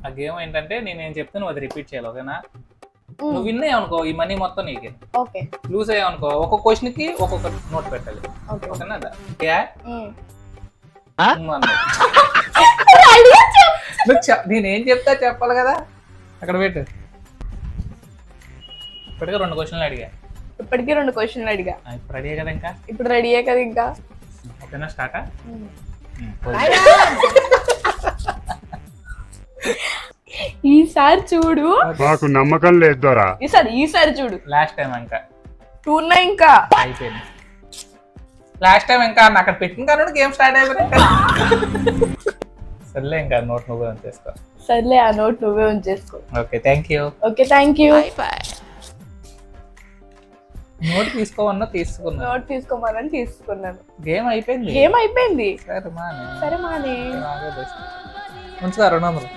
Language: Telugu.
ఆ గేమ్ ఏంటంటే నేను చెప్తే నువ్వు అది రిపీట్ చేయాలి, ఓకేనా? నువ్వు విన్ అయ్యావు అనుకో ఈ మనీ మొత్తం నీకే, ఓకే లూజ్ అయ్యావు అనుకో ఒక్కొక్క క్వశ్చన్ కి ఒక్కొక్క నోట్ పెట్టాలి, ఓకేనా? నేనేం చెప్తా చెప్పాలి కదా, అక్కడ పెట్టు. ఇప్పటికే 2 క్వశ్చన్లు అడిగా. ఇప్పటికీ 2 క్వశ్చన్లు అడిగా. ఇప్పుడు రెడీ కదా? ఇంకా ఇప్పుడు రెడీయే కదా ఇంకా, ఓకేనా? స్టార్టా? ఈసారి చూడు, మాకు నమ్మకం లేదు దొరా. ఈసారి చూడు. లాస్ట్ టైం ఇంకా టూర్నా ఇంకా అయిపోయింది. లాస్ట్ టైం ఇంకా అక్కడ పెట్టిన కానీ గేమ్ స్టార్ట్ అయిపోయింది. సర్లే ఇంకా నోట్ నువ్వే ఉంచేసుకో. సర్లే ఆ నోట్ నువ్వే ఉంచేసుకో. Okay thank you. Okay thank you. Note తీసుకోమన్నా తీసుకున్నా. నోట్ తీసుకోమని తీసుకున్నాను. గేమ్ అయిపోయింది. గేమ్ అయిపోయింది. సరే మానే. సరే మానే. ఉంచుతా 200.